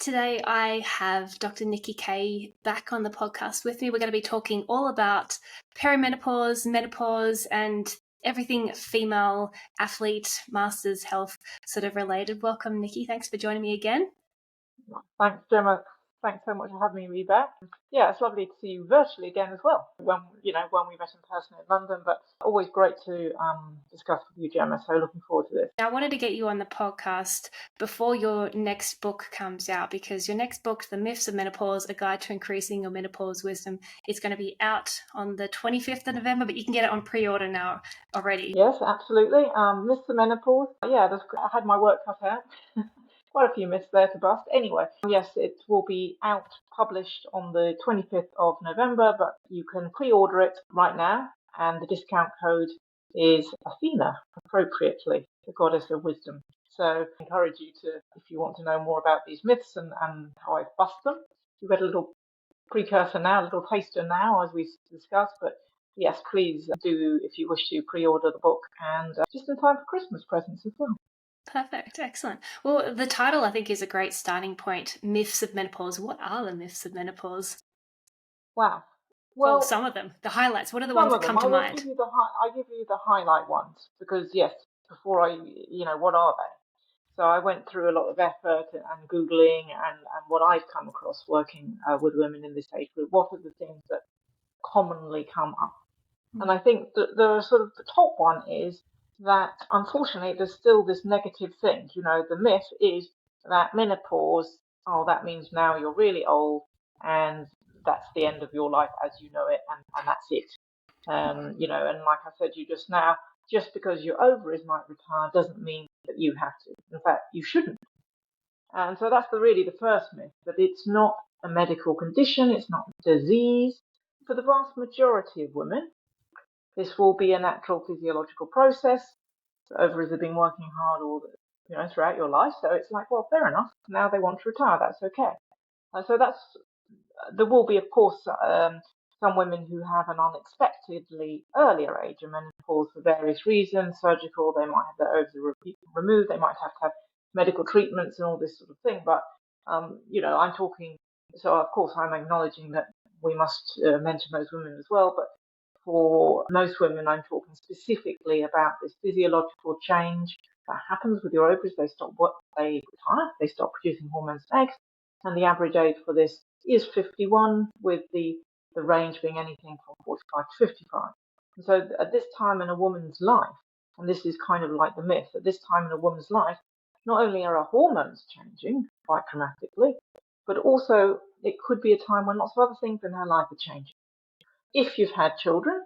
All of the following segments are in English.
Today I have Dr. Nicky Keay back on the podcast with me. We're going to be talking all about perimenopause, menopause, and everything female athlete, masters, health sort of related. Welcome, Nicky. Thanks for joining me again. Thanks, Gemma. Thanks so much for having me back. Yeah, it's lovely to see you virtually again as well. When we met in person in London, but always great to discuss with you, Gemma. So looking forward to this. I wanted to get you on the podcast before your next book comes out, because your next book, The Myths of Menopause, A Guide to Increasing Your Menopause Wisdom, is going to be out on the 25th of November, but you can get it on pre-order now already. Yes, absolutely. Myths of Menopause. Yeah, I had my work cut out. Quite a few myths there to bust. Anyway, yes, it will be out, published on the 25th of November, but you can pre-order it right now, and the discount code is Athena, appropriately, the goddess of wisdom. So I encourage you to, if you want to know more about these myths and how I bust them, you've got a little precursor now, a little taster now, as we discussed, but yes, please do, if you wish to, pre-order the book, and just in time for Christmas presents as well. Perfect. Excellent. Well, the title, I think, is a great starting point. Myths of Menopause. What are the myths of menopause? Wow. Well, some of them, the highlights. What are the ones that come to mind? I give you the highlight ones because, yes, before what are they? So I went through a lot of effort and Googling and what I've come across working with women in this age group. What are the things that commonly come up? And I think that the top one is that, unfortunately, there's still this negative thing. The myth is that menopause, that means now you're really old and that's the end of your life as you know it, and that's it. And like I said to you just now, just because your ovaries might retire doesn't mean that you have to. In fact, you shouldn't. And so that's really the first myth, that it's not a medical condition, it's not a disease. For the vast majority of women, this will be a natural physiological process. The ovaries have been working hard throughout your life, so it's like, well, fair enough. Now they want to retire, that's okay. So there will be, of course, some women who have an unexpectedly earlier age of menopause for various reasons, surgical, they might have their ovaries removed, they might have to have medical treatments and all this sort of thing. But, I'm talking, so of course I'm acknowledging that we must mention those women as well, but for most women, I'm talking specifically about this physiological change that happens with your ovaries. They retire, they stop producing hormones and eggs, and the average age for this is 51, with the range being anything from 45 to 55. And so at this time in a woman's life, and this is kind of like the myth, at this time in a woman's life, not only are her hormones changing quite dramatically, but also it could be a time when lots of other things in her life are changing. If you've had children,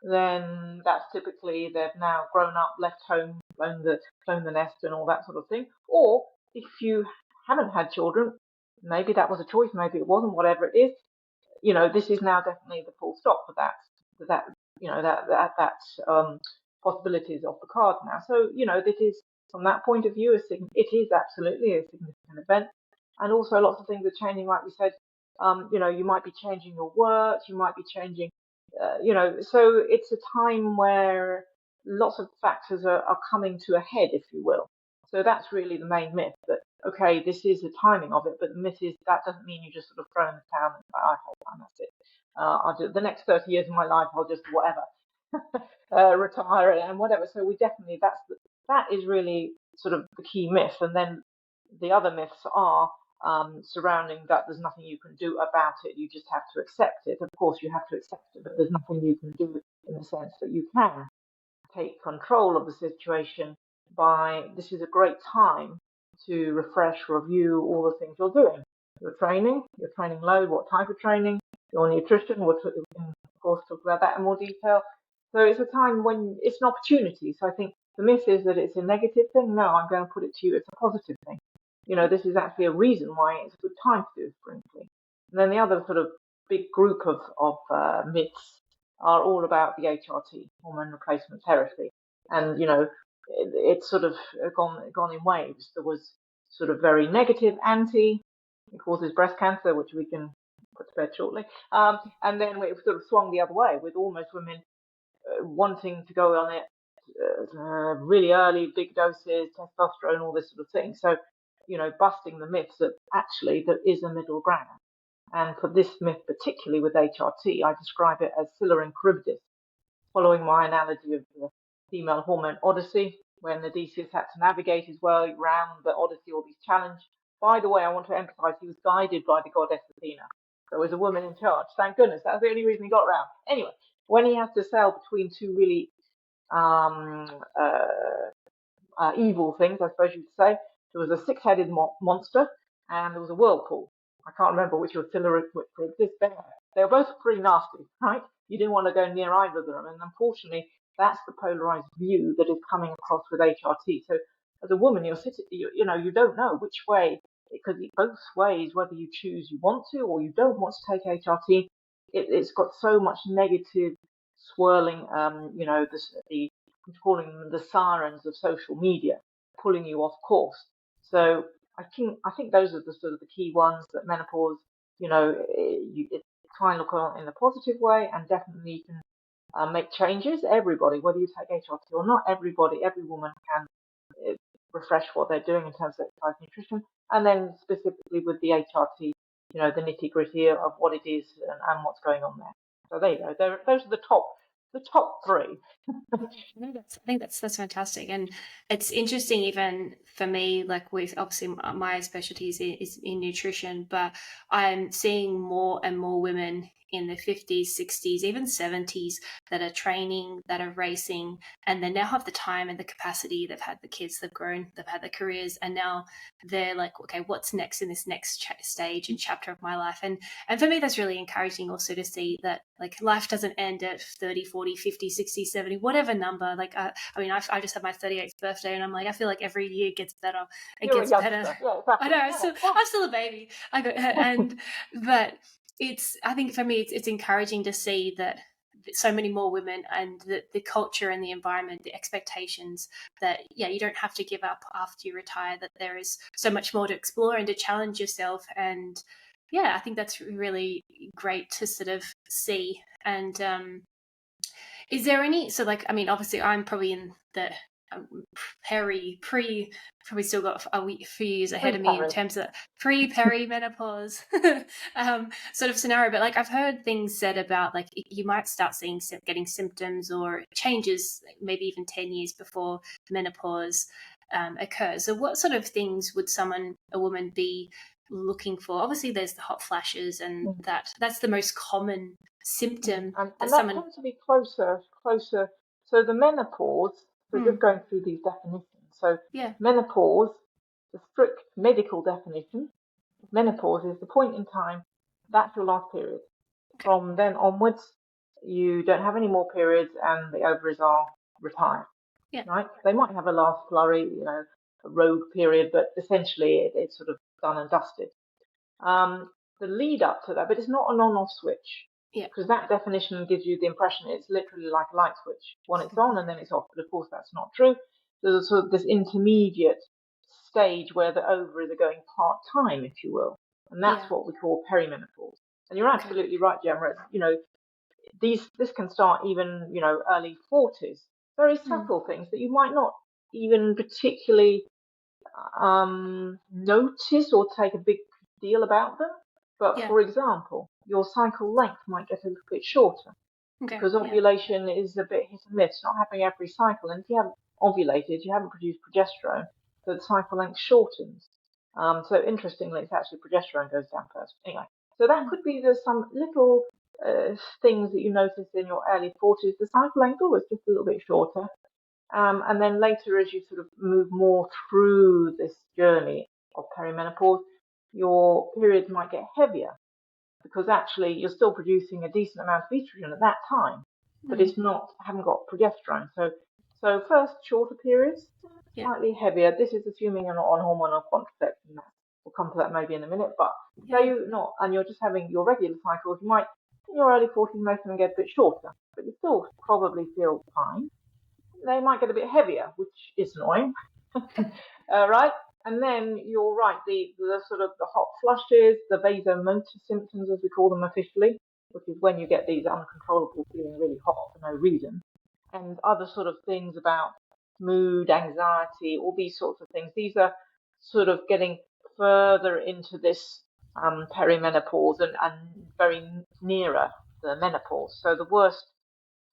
then that's typically they've now grown up, left home, flown the nest and all that sort of thing. Or if you haven't had children, maybe that was a choice, maybe it wasn't, whatever it is, this is now definitely the full stop for that possibility is off the card now. So, it is, from that point of view, it is absolutely a significant event. And also lots of things are changing, like we said, you might be changing your work, you might be changing, so it's a time where lots of factors are coming to a head, if you will. So that's really the main myth, that, okay, this is the timing of it, but the myth is that doesn't mean you just sort of throw in the towel and say, and that's it. I'll do the next 30 years of my life, I'll just whatever, retire and whatever. So that is really sort of the key myth. And then the other myths are surrounding that there's nothing you can do about it, you just have to accept it. Of course, you have to accept it, but there's nothing you can do in the sense that you can take control of the situation this is a great time to refresh, review all the things you're doing. Your training load, what type of training, your nutrition, we can, of course, talk about that in more detail. So it's a time when it's an opportunity. So I think the myth is that it's a negative thing. No, I'm going to put it to you, it's a positive thing. This is actually a reason why it's a good time to do sprinkling. And then the other sort of big group of myths are all about the HRT, hormone replacement therapy. And, it's sort of gone in waves. There was sort of very negative it causes breast cancer, which we can put to bed shortly. And then it sort of swung the other way, with almost women wanting to go on it really early, big doses, testosterone, all this sort of thing. So busting the myths that actually there is a middle ground. And for this myth, particularly with HRT, I describe it as Scylla and Charybdis, following my analogy of the female hormone odyssey, when Odysseus had to navigate his way around the odyssey, all these challenges. By the way, I want to emphasize he was guided by the goddess Athena. There was a woman in charge. Thank goodness. That's the only reason he got around. Anyway, when he had to sail between two really evil things, I suppose you could say, there was a six-headed monster and there was a whirlpool. I can't remember which was Scylla or this bear. They were both pretty nasty, right? You didn't want to go near either of them. And unfortunately, that's the polarized view that is coming across with HRT. So as a woman, you're sitting, you don't know which way. It could be both ways, whether you choose you want to or you don't want to take HRT. It's got so much negative swirling, I'm calling them the sirens of social media, pulling you off course. So I think those are the sort of the key ones that menopause, you try and look on in a positive way, and definitely you can make changes. Everybody, whether you take HRT or not, every woman can refresh what they're doing in terms of exercise, nutrition, and then specifically with the HRT, the nitty gritty of what it is and what's going on there. So there you go. Those are the top three. I think that's fantastic, and it's interesting even for me. Like, with obviously my specialty is in nutrition, but I'm seeing more and more women in their 50s, 60s, even 70s that are training, that are racing, and they now have the time and the capacity. They've had the kids, they've grown, they've had their careers, and now they're like, okay, what's next in this next stage and chapter of my life? And for me, that's really encouraging also to see that like life doesn't end at 30, 40, 50, 60, 70, whatever number. Like, I just had my 38th birthday, and I'm like, I feel like every year gets better. You're a youngster. Yeah, exactly. I know, I'm still a baby. But I think for me, it's encouraging to see that so many more women, and the culture and the environment, the expectations that, you don't have to give up after you retire, that there is so much more to explore and to challenge yourself. And I think that's really great to sort of see. And is there any, so like, I mean, obviously I'm probably in the probably still got a few years ahead of me in terms of perimenopause sort of scenario. But like, I've heard things said about like you might start getting symptoms or changes maybe even 10 years before menopause occurs. So what sort of things would a woman be looking for? Obviously there's the hot flashes, and that's the most common symptom, and that tends to be closer. So the menopause, so just going through these definitions. So menopause, the strict medical definition of menopause, is the point in time that's your last period. From then onwards, you don't have any more periods, and the ovaries are retired. Right? They might have a last flurry, a rogue period, but essentially it's sort of done and dusted. The lead up to that, but it's not an on-off switch. Because that definition gives you the impression it's literally like a light switch. When it's on and then it's off. But of course that's not true. There's a sort of this intermediate stage where the ovaries are going part-time, if you will. And that's what we call perimenopause. And you're absolutely right, Gemma. This can start even, early 40s. Very subtle things that you might not even particularly notice or take a big deal about them. But for example, your cycle length might get a little bit shorter because ovulation is a bit hit and miss. It's not happening every cycle, and if you haven't ovulated, you haven't produced progesterone, so the cycle length shortens. So interestingly, it's actually progesterone goes down first. Anyway, so that could be there's some little things that you notice in your early 40s. The cycle length was just a little bit shorter. And then later, as you sort of move more through this journey of perimenopause, your periods might get heavier because actually you're still producing a decent amount of estrogen at that time, but it's haven't got progesterone. So first shorter periods, slightly heavier. This is assuming you're not on hormonal contraception. We'll come to that maybe in a minute. But say you're not, and you're just having your regular cycles, you might in your early 40s most of them get a bit shorter, but you still probably feel fine. They might get a bit heavier, which is annoying, right? And then you're right, the sort of the hot flushes, the vasomotor symptoms, as we call them officially, which is when you get these uncontrollable feeling really hot for no reason, and other sort of things about mood, anxiety, all these sorts of things. These are sort of getting further into this perimenopause and very nearer the menopause. So the worst,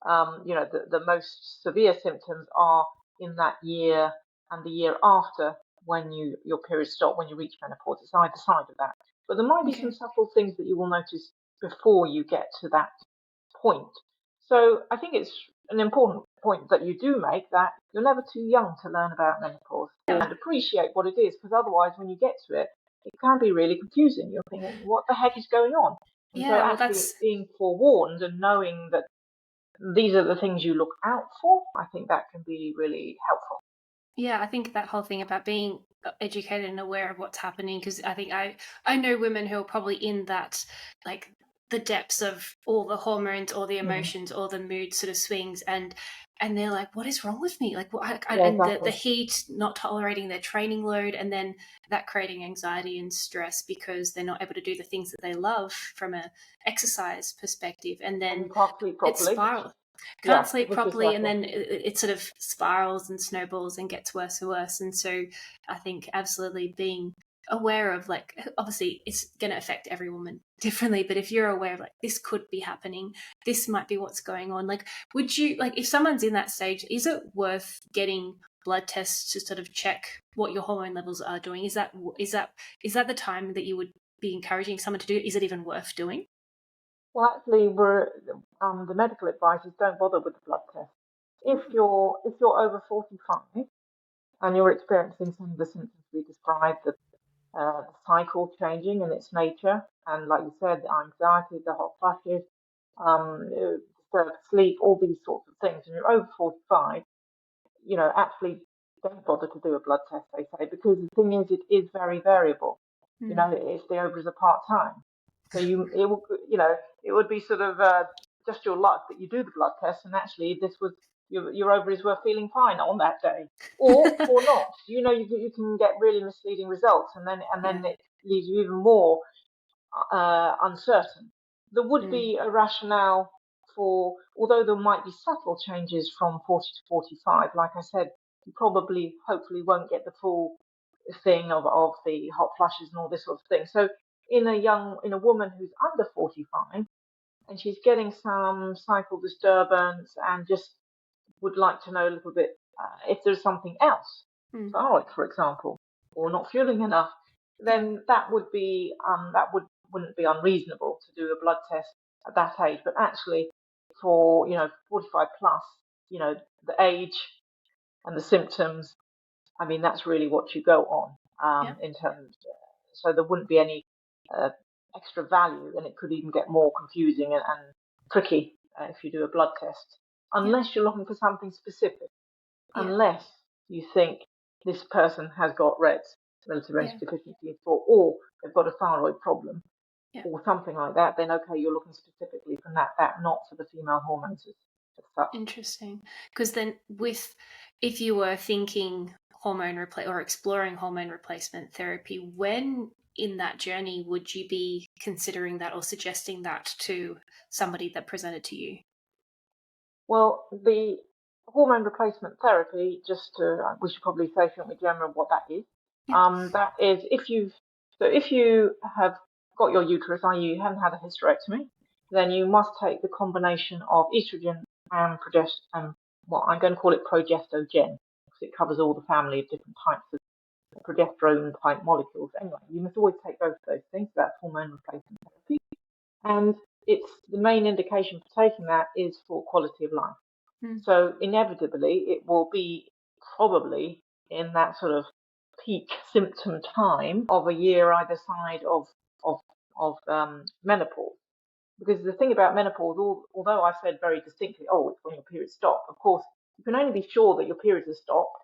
the most severe symptoms are in that year and the year after when your periods stop, when you reach menopause. It's either side of that. But there might be some subtle things that you will notice before you get to that point. So I think it's an important point that you do make, that you're never too young to learn about menopause and appreciate what it is, because otherwise when you get to it, it can be really confusing. You're thinking, what the heck is going on? And so actually being forewarned and knowing that these are the things you look out for, I think that can be really helpful. Yeah, I think that whole thing about being educated and aware of what's happening, because I think I know women who are probably in that, like, the depths of all the hormones or the emotions or the mood sort of swings, and they're like, what is wrong with me? Like, the heat, not tolerating their training load, and then that creating anxiety and stress because they're not able to do the things that they love from a exercise perspective, and then it spirals. Can't sleep properly, and then it sort of spirals and snowballs and gets worse and worse. And so I think absolutely being aware of, like, obviously it's going to affect every woman differently, but if you're aware of, like, this could be happening, this might be what's going on, like, would you, like, if someone's in that stage, is it worth getting blood tests to sort of check what your hormone levels are doing? Is that the time that you would be encouraging someone to do? Is it even worth doing? Well, actually, the medical advice is don't bother with the blood test. If you're over 45 and you're experiencing some of the symptoms we described, the cycle changing in its nature, and like you said, the anxiety, the hot flashes, disturbed sleep, all these sorts of things, and you're over 45, actually don't bother to do a blood test, they say, because the thing is, it is very variable. If the ovaries are part-time. So it would be sort of just your luck that you do the blood test, and actually this was your ovaries were feeling fine on that day, or not. You can get really misleading results, and then it leaves you even more uncertain. There would be a rationale for, although there might be subtle changes from 40 to 45. Like I said, you probably, hopefully, won't get the full thing of the hot flushes and all this sort of thing. So in a woman who's under 45 and she's getting some cycle disturbance and just would like to know a little bit if there's something else, thyroid, for example, or not fueling enough, then that wouldn't be unreasonable to do a blood test at that age. But actually, for 45 plus, the age and the symptoms, I mean, that's really what you go on in terms. So there wouldn't be any extra value, and it could even get more confusing and tricky if you do a blood test, unless you're looking for something specific. Unless you think this person has got REDS, relative energy deficiency, or they've got a thyroid problem, or something like that, then okay, you're looking specifically for that, not for the female hormones as such. Interesting. Because then if you were thinking or exploring hormone replacement therapy, when in that journey would you be considering that or suggesting that to somebody that presented to you? Well, the hormone replacement therapy, we should probably say, shouldn't we, Gemma, what that is? That is if you have got your uterus, i.e. you haven't had a hysterectomy, then you must take the combination of estrogen and progesterone, I'm going to call it progestogen, because it covers all the family of different types of progesterone type molecules. Anyway, you must always take both of those things. That's hormone replacement therapy. And the main indication for taking that is for quality of life. So inevitably, it will be probably in that sort of peak symptom time of a year either side of menopause. Because the thing about menopause, although I said very distinctly, it's when your periods stop, of course, you can only be sure that your periods have stopped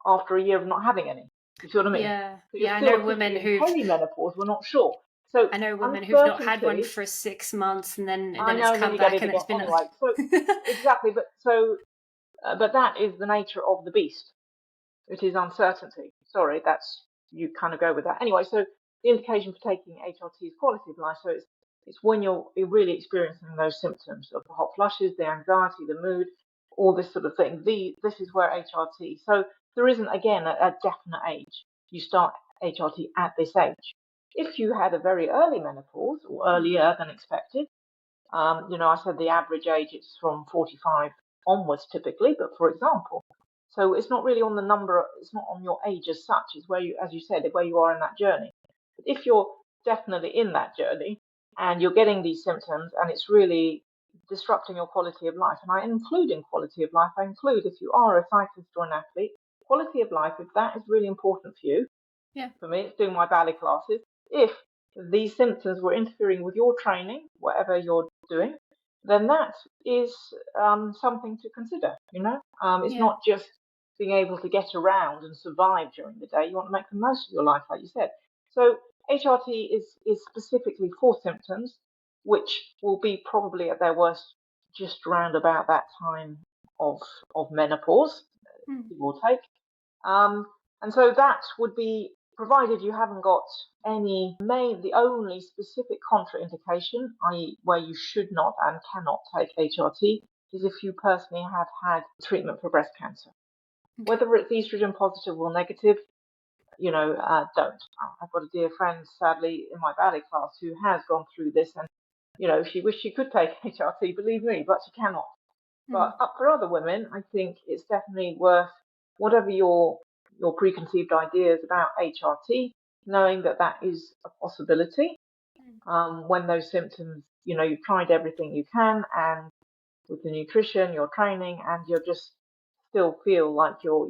after a year of not having any. You see what I mean? So I know women who perimenopause, we're not sure. So I know women who've not had one for 6 months, and then it's come back, and it's been right. So exactly, but that is the nature of the beast. It is uncertainty. Sorry, you kind of go with that. Anyway, so the indication for taking HRT is quality of life. So it's when you're really experiencing those symptoms of the hot flushes, the anxiety, the mood, all this sort of thing. This is where HRT. So there isn't, again, a definite age. You start HRT at this age. If you had a very early menopause or earlier than expected, I said the average age is from 45 onwards typically, but for example, so it's not really on the number, it's not on your age as such, it's where you, as you said, where you are in that journey. But if you're definitely in that journey and you're getting these symptoms and it's really disrupting your quality of life, and I include in quality of life, I include if you are a cyclist or an athlete, quality of life, if that is really important for you, for me, it's doing my ballet classes. If these symptoms were interfering with your training, whatever you're doing, then that is something to consider. It's not just being able to get around and survive during the day. You want to make the most of your life, like you said. So HRT is specifically for symptoms which will be probably at their worst just around about that time of menopause, give or take. And so that would be provided you haven't got the only specific contraindication, i.e. where you should not and cannot take HRT, is if you personally have had treatment for breast cancer. Okay. Whether it's estrogen positive or negative, don't. I've got a dear friend, sadly, in my ballet class who has gone through this, and, she wished she could take HRT, believe me, but she cannot. But up for other women, I think it's definitely worth, whatever your preconceived ideas about HRT, knowing that that is a possibility. When those symptoms, you've tried everything you can, and with the nutrition, your training, and you're just still feel like you're,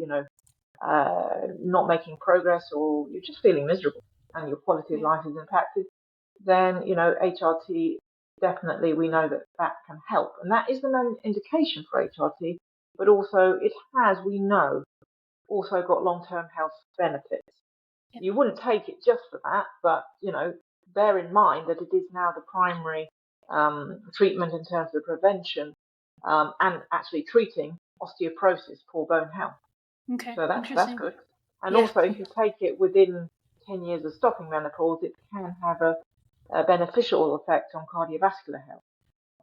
not making progress, or you're just feeling miserable and your quality of life is impacted, then, HRT, definitely we know that can help. And that is the main indication for HRT, but also it has, we know, also got long-term health benefits. Yep. You wouldn't take it just for that, but, bear in mind that it is now the primary treatment in terms of prevention and actually treating osteoporosis, poor bone health. Okay. So that's good. And also, if you take it within 10 years of stopping menopause, it can have a beneficial effect on cardiovascular health.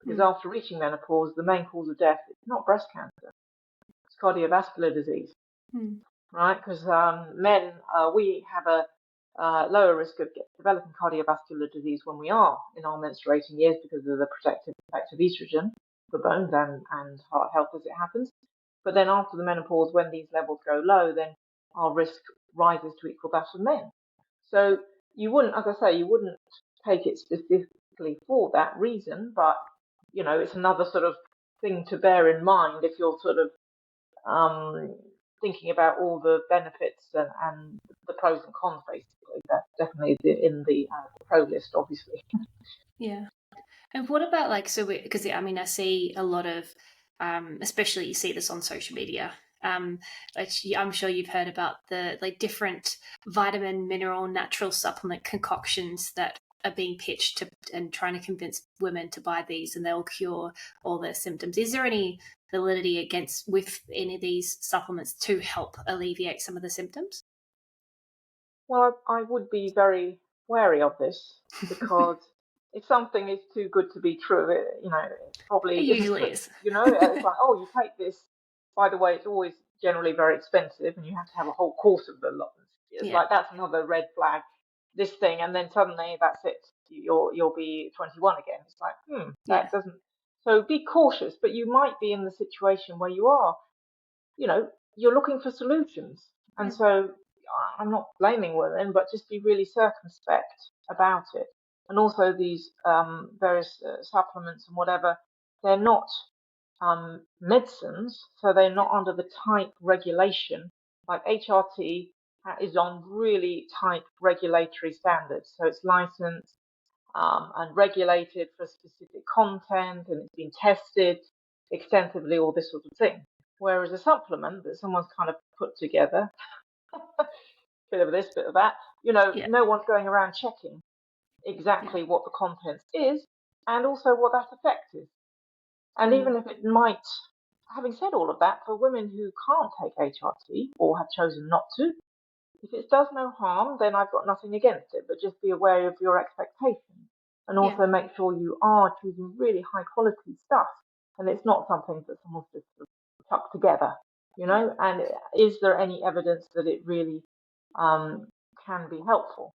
Because after reaching menopause, the main cause of death is not breast cancer, it's cardiovascular disease. Right? Because men, we have a lower risk of developing cardiovascular disease when we are in our menstruating years because of the protective effect of estrogen for bones and heart health as it happens. But then after the menopause, when these levels go low, then our risk rises to equal that of men. So you wouldn't, as I say, you wouldn't take it specifically for that reason, but, it's another sort of thing to bear in mind if you're sort of thinking about all the benefits and the pros and cons, basically. That's definitely in the pro list, obviously. Yeah. And what about because I see a lot of, especially you see this on social media. I'm sure you've heard about the different vitamin, mineral, natural supplement concoctions that are being pitched and trying to convince women to buy these, and they'll cure all their symptoms. Is there any validity with any of these supplements to help alleviate some of the symptoms? Well, I would be very wary of this because if something is too good to be true, it probably usually isn't true. It's like, oh, you take this. By the way, it's always generally very expensive, and you have to have a whole course of the lot. It's like that's another red flag. This thing, and then suddenly that's it. You'll be 21 again. It's like, that doesn't. So be cautious, but you might be in the situation where you are, you're looking for solutions, and so I'm not blaming women, but just be really circumspect about it. And also these various supplements and whatever, they're not medicines, so they're not under the type regulation. Like HRT is on really tight regulatory standards, so it's licensed and regulated for specific content, and it's been tested extensively, all this sort of thing. Whereas a supplement that someone's kind of put together, bit of this, bit of that, no one's going around checking exactly what the content is and also what that effect is. And even if it might, having said all of that, for women who can't take HRT or have chosen not to, if it does no harm, then I've got nothing against it, but just be aware of your expectations and also make sure you are choosing really high quality stuff and it's not something that someone's just chucked together, and is there any evidence that it really can be helpful.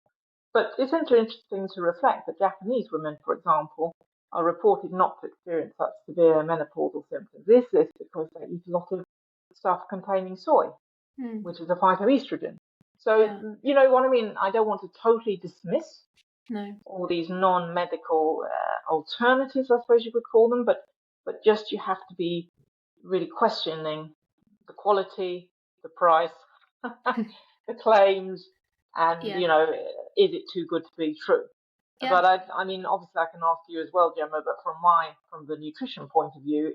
But it's interesting to reflect that Japanese women, for example, are reported not to experience such severe menopausal symptoms. This is because they eat a lot of stuff containing soy, which is a phytoestrogen. So, you know what I mean? I don't want to totally dismiss all these non-medical alternatives, I suppose you could call them, but just you have to be really questioning the quality, the price, the claims, and you know, is it too good to be true? But I mean, obviously, I can ask you as well, Gemma. But from the nutrition point of view,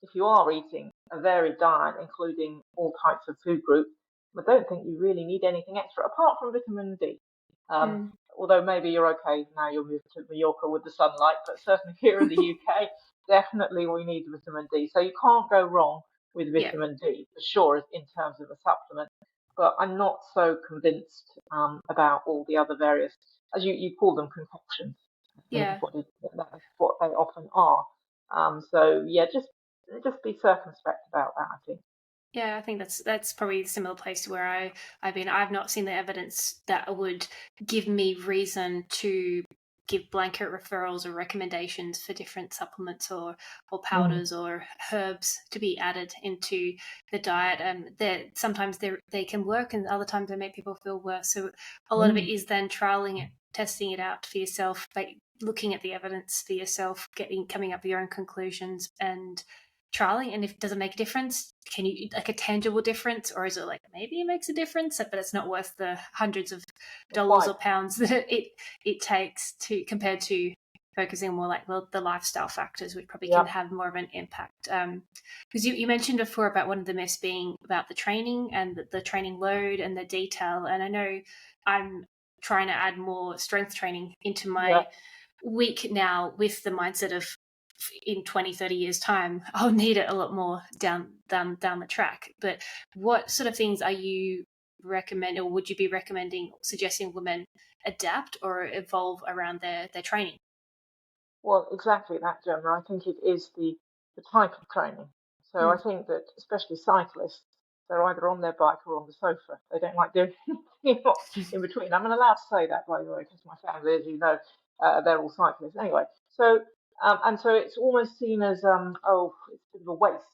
if you are eating a varied diet, including all types of food groups, I don't think you really need anything extra apart from vitamin D. Although maybe you're okay now, you'll move to Mallorca with the sunlight, but certainly here in the UK, definitely we need vitamin D. So you can't go wrong with vitamin D for sure in terms of a supplement. But I'm not so convinced about all the other various, as you call them, concoctions. That's what they often are. So yeah, just be circumspect about that, I think. Yeah, I think that's probably a similar place to where I've been. I've not seen the evidence that would give me reason to give blanket referrals or recommendations for different supplements or powders or herbs to be added into the diet. And that sometimes they can work, and other times they make people feel worse. So a lot of it is then trialing it, testing it out for yourself, like looking at the evidence for yourself, coming up with your own conclusions and trialing. And if it doesn't make a difference, can you like a tangible difference, or is it like maybe it makes a difference but it's not worth the hundreds of dollars or pounds that it takes to compared to focusing more like the lifestyle factors, which probably can have more of an impact. Because you mentioned before about one of the myths being about the training and the training load and the detail, and I know I'm trying to add more strength training into my week now with the mindset of in 20-30 years time I'll need it a lot more down the track. But what sort of things are you recommend, or would you be recommending, suggesting women adapt or evolve around their training? Well, exactly that, Gemma. I think it is the type of training. So I think that especially cyclists, they're either on their bike or on the sofa. They don't like doing anything in between. I'm allowed to say that, by the way, because my family, as you know, they're all cyclists. Anyway, so and so it's almost seen as oh, it's a bit of a waste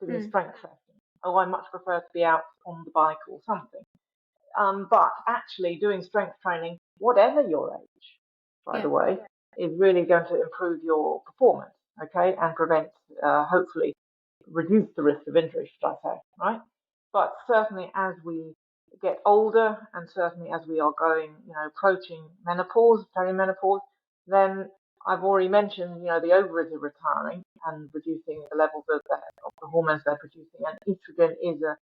doing strength training. Oh, I much prefer to be out on the bike or something. But actually doing strength training, whatever your age, by the way, is really going to improve your performance, okay, and prevent, hopefully, reduce the risk of injury, should I say, right? But certainly as we get older, and certainly as we are going, approaching menopause, perimenopause, then I've already mentioned, the ovaries are retiring and reducing the levels of the hormones they're producing, and estrogen is a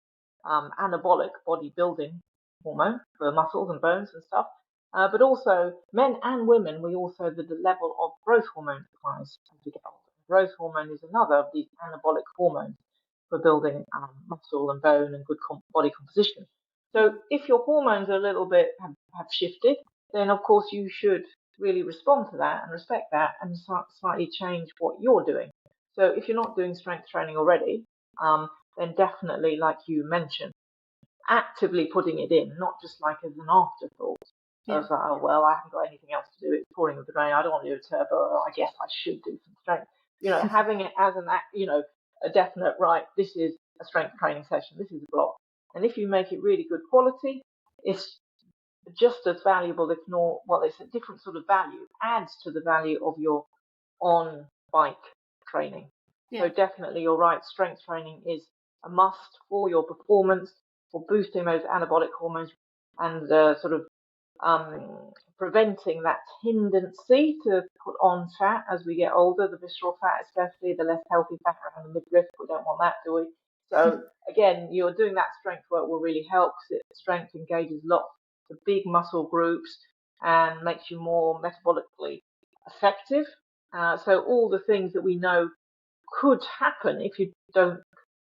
anabolic bodybuilding hormone for muscles and bones and stuff. But also, men and women, the level of growth hormone declines as we get older. Growth hormone is another of these anabolic hormones for building muscle and bone and good body composition. So if your hormones are a little bit have shifted, then of course you should really respond to that and respect that and slightly change what you're doing. So if you're not doing strength training already, then definitely, like you mentioned, actively putting it in, not just like as an afterthought. So I was like, oh, well, I haven't got anything else to do. It's pouring with the rain. I don't want to do a turbo. Oh, I guess I should do some strength. Having it as a definite, right, this is a strength training session. This is a block. And if you make it really good quality, it's just as valuable, if not, well, it's a different sort of value, adds to the value of your on-bike training. So definitely, you're right, strength training is a must for your performance, for boosting those anabolic hormones and sort of preventing that tendency to put on fat as we get older, the visceral fat especially, the less healthy fat around the midriff. We don't want that, do we? So again, you're doing that strength work will really help, because strength engages lots of big muscle groups and makes you more metabolically effective. So all the things that we know could happen if you don't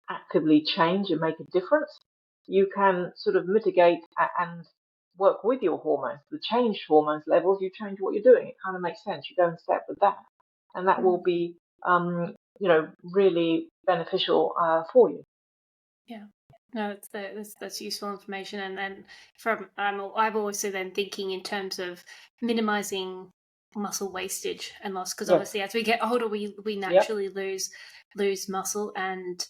actively change and make a difference, you can sort of mitigate and work with your hormones. The changed hormones levels, you change what you're doing. It kind of makes sense. You go in step with that, and that will be, really beneficial for you. Yeah. No, that's useful information, and then from I'm also then thinking in terms of minimizing muscle wastage and loss, because Yes. obviously as we get older, we Yep. naturally lose muscle, and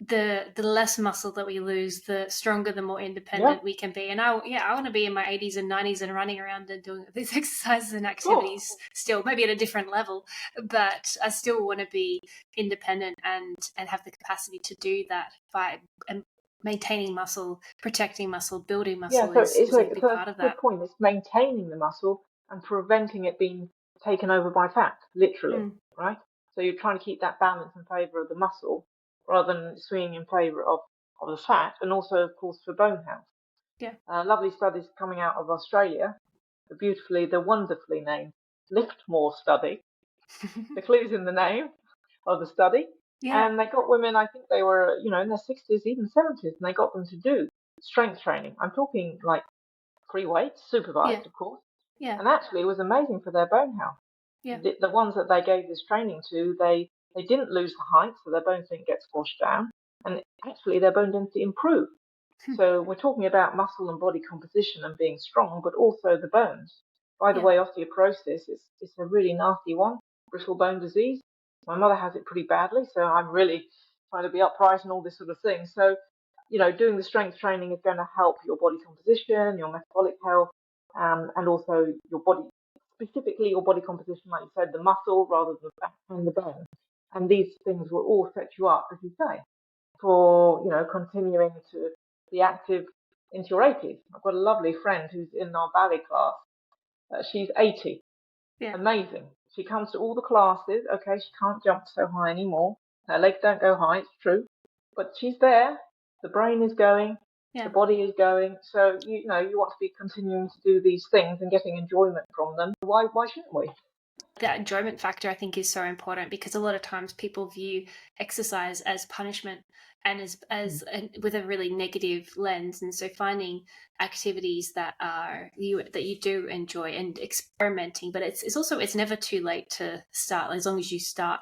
the less muscle that we lose, the stronger, the more Yep. independent we can be. And I want to be in my 80s and 90s and running around and doing these exercises and Of course. activities still, maybe at a different level, but I still want to be independent and have the capacity to do that by maintaining muscle, protecting muscle, building Yeah. muscle So is a it's big a part of good that. point. It's maintaining the muscle and preventing it being taken over by fat, literally, Mm, right? So you're trying to keep that balance in favor of the muscle rather than swinging in favor of the fat, and also, of course, for bone health. yeah. Lovely studies coming out of Australia, the wonderfully named Liftmore study. The clue's in the name of the study. Yeah. And they got women, I think they were, in their 60s, even 70s, and they got them to do strength training. I'm talking like free weights, Yeah. supervised, of course. Yeah. And actually, it was amazing for their bone health. Yeah. The ones that they gave this training to, they didn't lose the height, so their bones didn't get squashed down. And actually, their bone density improved. So we're talking about muscle and body composition and being strong, but also the bones. By the Yeah. way, osteoporosis is a really nasty one, brittle bone disease. My mother has it pretty badly, so I'm really trying to be upright and all this sort of thing. So, doing the strength training is going to help your body composition, your metabolic health, and also your body, specifically your body composition, like you said, the muscle rather than the fat and the bone. And these things will all set you up, as you say, for continuing to be active into your 80s. I've got a lovely friend who's in our ballet class. She's 80. Yeah. Amazing. She comes to all the classes. Okay, she can't jump so high anymore. Her legs don't go high, it's true. But she's there. The brain is going. The Yeah. body is going. So, you want to be continuing to do these things and getting enjoyment from them. Why shouldn't we? That enjoyment factor, I think, is so important, because a lot of times people view exercise as punishment and as with a really negative lens, and so finding activities that you do enjoy and experimenting, but it's never too late to start as long as you start.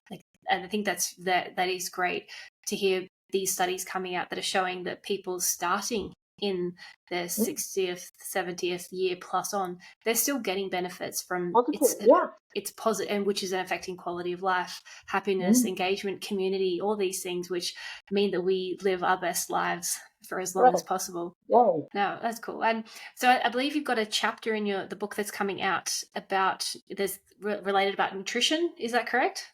Like, and I think that is great to hear these studies coming out that are showing that people starting in their Mm, 60th, 70th year plus on, they're still getting benefits from positive, yeah. it's positive, and which is affecting quality of life, happiness, Mm, engagement, community, all these things, which mean that we live our best lives for as long as correct. possible. Yay. No, that's cool. And so I believe you've got a chapter in the book that's coming out about related about nutrition. Is that correct?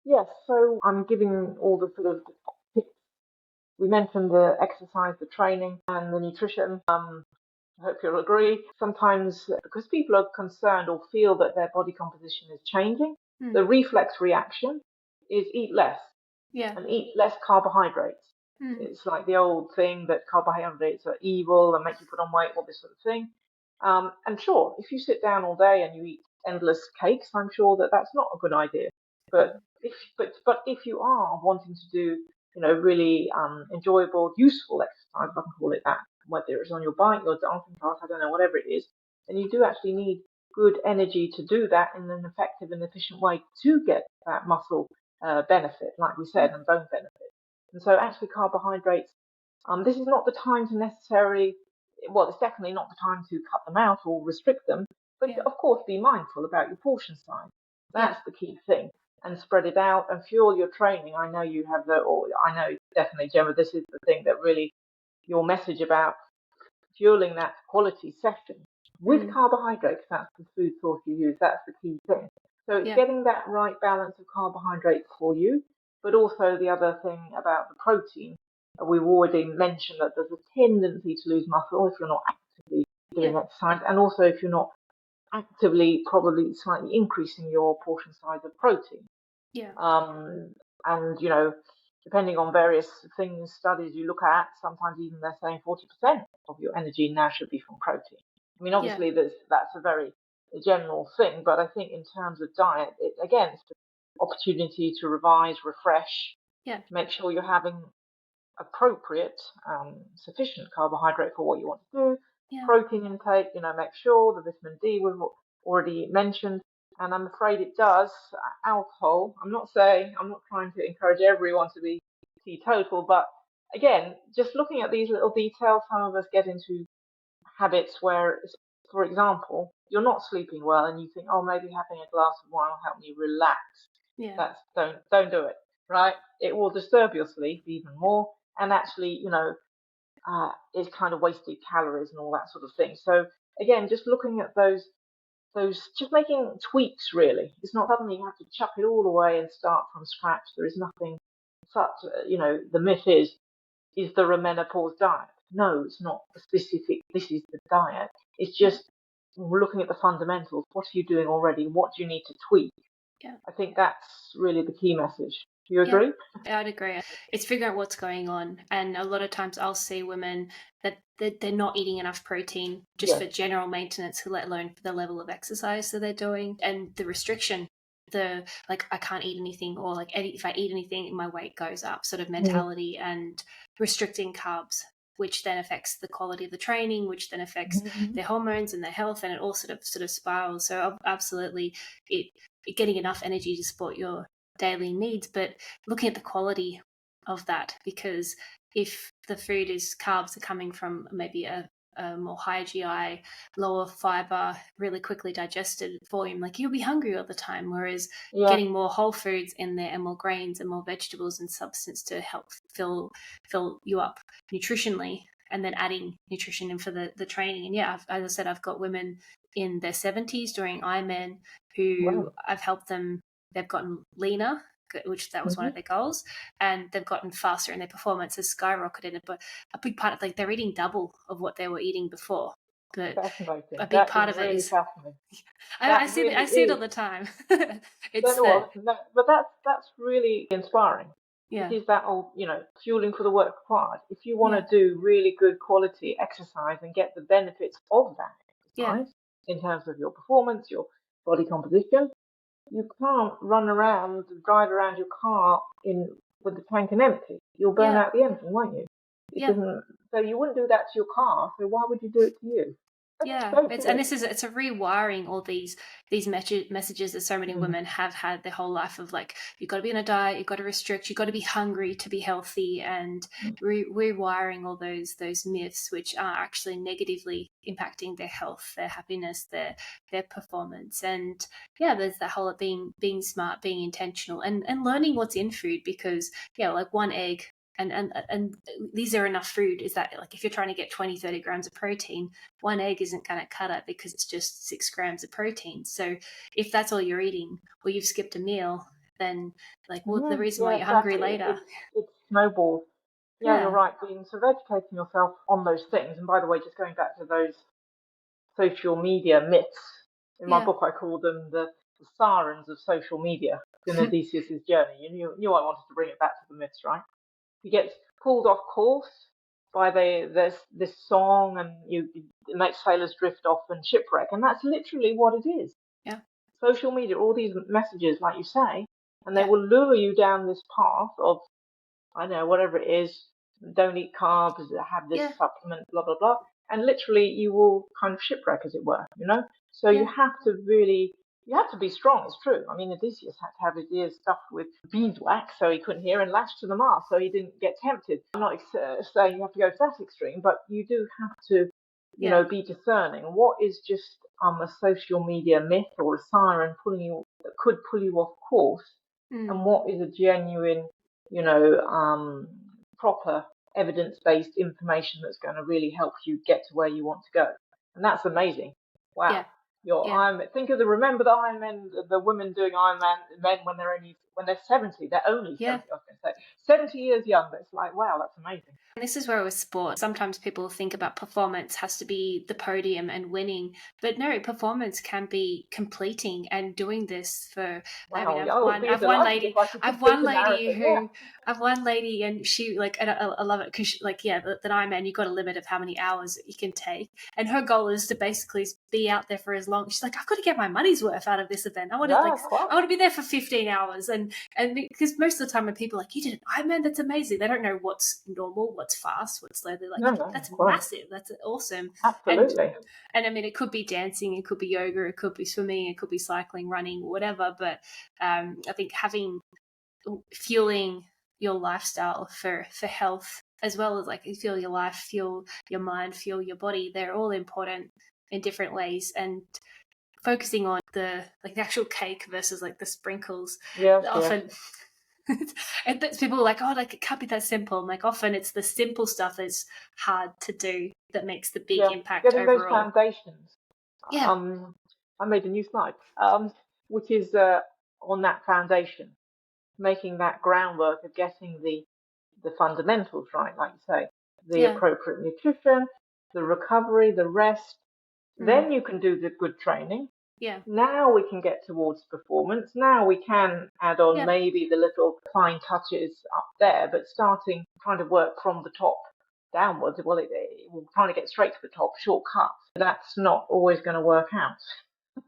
Yes, so I'm giving all the sort of tips. We mentioned the exercise, the training, and the nutrition. I hope you'll agree. Sometimes, because people are concerned or feel that their body composition is changing, Mm, the reflex reaction is eat less yeah. and eat less carbohydrates. Mm, It's like the old thing that carbohydrates are evil and make you put on weight, all this sort of thing. And sure, if you sit down all day and you eat endless cakes, I'm sure that that's not a good idea. But if you are wanting to do, really enjoyable, useful exercise, if I can call it that, whether it's on your bike, your dancing class, I don't know, whatever it is, then you do actually need good energy to do that in an effective and efficient way to get that muscle benefit, like we said, mm, and bone benefit. And so actually carbohydrates, this is not the time to necessarily, well, it's definitely not the time to cut them out or restrict them, but yeah. of course be mindful about your portion size. Yeah. That's the key thing. And spread it out and fuel your training. I know you have or I know definitely, Gemma, this is the thing that really, your message about fueling that quality session with Mm, carbohydrates, that's the food source you use, that's the key thing. So it's yeah. getting that right balance of carbohydrates for you, but also the other thing about the protein. We've already mentioned that there's a tendency to lose muscle if you're not actively Yeah. doing exercise, and also if you're not actively probably slightly increasing your portion size of protein. Yeah. Um, and, depending on various things, studies you look at, sometimes even they're saying 40% of your energy now should be from protein. I mean, Yeah. obviously, that's a very general thing, but I think in terms of diet, again, it's the opportunity to revise, refresh, Yeah. make sure you're having appropriate, sufficient carbohydrate for what you want to do. Yeah. Protein intake, make sure the vitamin D we've already mentioned. And I'm afraid it does. Alcohol, I'm not trying to encourage everyone to be teetotal, but again, just looking at these little details, some of us get into habits where, for example, you're not sleeping well and you think, oh, maybe having a glass of wine will help me relax. Yeah. Don't do it, right? It will disturb your sleep even more, and actually, it's kind of wasted calories and all that sort of thing. So again, just looking at those, just making tweaks. Really, it's not suddenly you have to chuck it all away and start from scratch. There is nothing such. The myth is there a menopause diet? No, it's not a specific. This is the diet. It's just looking at the fundamentals. What are you doing already? What do you need to tweak? Yeah. I think that's really the key message. Do you Yeah, agree? I'd agree. It's figuring out what's going on. And a lot of times I'll see women that they're not eating enough protein just for Yes. general maintenance, let alone for the level of exercise that they're doing. And the restriction, like I can't eat anything, or like if I eat anything, my weight goes up sort of mentality, and restricting carbs, which then affects the quality of the training, which then affects their hormones and their health, and it all sort of spirals. So absolutely, getting enough energy to support your daily needs, but looking at the quality of that, because if the food is carbs are coming from maybe a more high GI, lower fiber, really quickly digested volume, like you'll be hungry all the time. Whereas Yeah. getting more whole foods in there and more grains and more vegetables and substance to help fill you up nutritionally, and then adding nutrition in for the training. And yeah, as I said, I've got women in their 70s doing Ironman who Wow. I've helped them. They've gotten leaner, which that was one of their goals, and they've gotten faster, and their performance has skyrocketed. But a big part of, like, they're eating double of what they were eating before. But Fascinating. a big That is part of it really is fascinating. I That see it. really I see it all is. the time. Don't It's know that, what, but that's really inspiring. It yeah, is that old, fueling for the work required. If you want yeah, to do really good quality exercise and get the benefits of that yeah, exercise in terms of your performance, your body composition, you can't run around, drive around your car in with the tank empty. You'll burn yeah, out the engine, won't you? It yeah. doesn't. So you wouldn't do that to your car. So why would you do it to you? Yeah, So it's true. it's a rewiring all these messages that so many Mm. women have had their whole life of, like, you've got to be on a diet, you've got to restrict, you've got to be hungry to be healthy, and rewiring all those myths, which are actually negatively impacting their health, their happiness, their performance. And yeah, there's that whole being smart, being intentional, and learning what's in food, because yeah, like one egg. And these are enough food, is that, like, if you're trying to get 20-30 grams of protein, one egg isn't going to cut it, because it's just 6 grams of protein. So if that's all you're eating, or you've skipped a meal, then, like, well, the reason why Yeah, you're hungry exactly. later. It snowballs. Yeah, you're Yeah, right. Being sort of educating yourself on those things. And by the way, just going back to those social media myths, in my yeah, book I call them the sirens of social media in Odysseus's journey. You knew I wanted to bring it back to the myths, right? He gets pulled off course by this song, and it makes sailors drift off and shipwreck, and that's literally what it is. yeah, Social media, all these messages, like you say, and they yeah, will lure you down this path of, I don't know, whatever it is, don't eat carbs, have this yeah, supplement, blah, blah, blah. And literally you will kind of shipwreck, as it were. So yeah, you have to be strong, it's true. I mean, Odysseus had to have his ears stuffed with beeswax so he couldn't hear, and lashed to the mast so he didn't get tempted. I'm not saying you have to go to that extreme, but you do have to, yeah, be discerning. What is just a social media myth or a siren that could pull you off course, mm, and what is a genuine, proper evidence-based information that's going to really help you get to where you want to go. And that's amazing. Wow. yeah, Your yeah, Ironman. Remember the Ironman, the women doing Ironman men when they're 70. They're only yeah. 70. I was going to say 70 years younger. It's like, wow, that's amazing. And this is where with sport, sometimes people think about performance has to be the podium and winning, but no, performance can be completing and doing this for. I mean, Wow, I would be delighted if I could I've complete one a lady marathon. Yeah. who, I've one lady, and she, like, and I love it because, like, yeah, the Ironman, you've got a limit of how many hours you can take, and her goal is to basically be out there for as long. She's like, I've got to get my money's worth out of this event. Yeah, quite. I want to be there for 15 hours, and because most of the time when people are like, you did an Ironman, that's amazing, they don't know what's normal, what's fast, what's slow. They're like, No, that's quite. massive, that's awesome. and Absolutely. and I mean, it could be dancing, it could be yoga, it could be swimming, it could be cycling, running, whatever. But I think fueling your lifestyle for health as well as like fuel your life, fuel your mind, fuel your body. They're all important in different ways, and focusing on the actual cake versus like the sprinkles Yes, often and people are like, oh, like it can't be that simple. I'm like, often it's the simple stuff that's hard to do that makes the big impact getting those overall. foundations. Yeah. I made a new slide, which is on that foundation, making that groundwork of getting the fundamentals right, like you say, the appropriate nutrition, the recovery, the rest. Then you can do the good training. Yeah. Now we can get towards performance. Now we can add on maybe the little fine touches up there, but trying to work from the top downwards. Well, we're trying to get straight to the top, shortcuts. That's not always going to work out.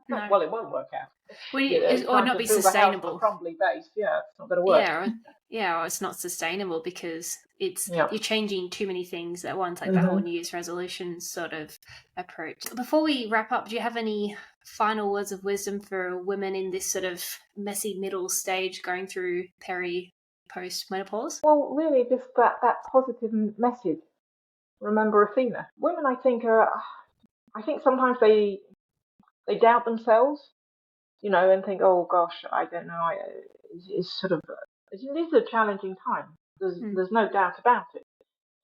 No. Well, it won't work out. Or not be sustainable. A crumbly base, it's not going to work. Or it's not sustainable because you're changing too many things at once, like the whole New Year's resolution sort of approach. Before we wrap up, do you have any final words of wisdom for women in this sort of messy middle stage going through post menopause? Well, really, just that positive message. Remember Athena. Women, I think sometimes they doubt themselves, and think, oh gosh, I don't know. It is a challenging time. There's no doubt about it.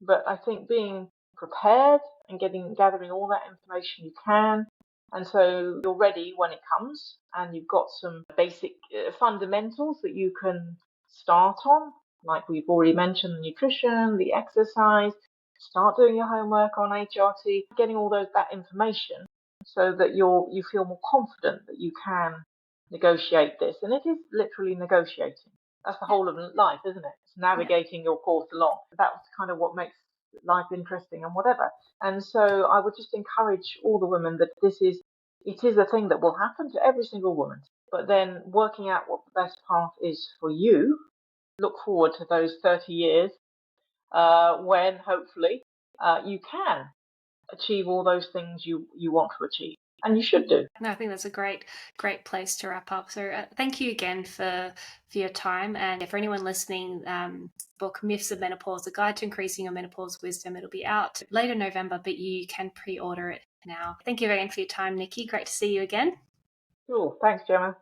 But I think being prepared and gathering all that information you can, and so you're ready when it comes, and you've got some basic fundamentals that you can start on, like we've already mentioned, the nutrition, the exercise. Start doing your homework on HRT, getting all that information, so that you feel more confident that you can negotiate this. And it is literally negotiating. That's the whole of life, isn't it? It's navigating your course along. That's kind of what makes life interesting and whatever. And so I would just encourage all the women that it is a thing that will happen to every single woman. But then working out what the best path is for you, look forward to those 30 years when hopefully you can achieve all those things you want to achieve. And you should do. No, I think that's a great place to wrap up. So thank you again for your time. And for anyone listening, book Myths of Menopause, A Guide to Increasing Your Menopause Wisdom. It'll be out later November, but you can pre-order it now. Thank you again for your time, Nicky. Great to see you again. Cool. Thanks, Gemma.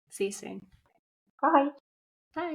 See you soon. Bye. Bye.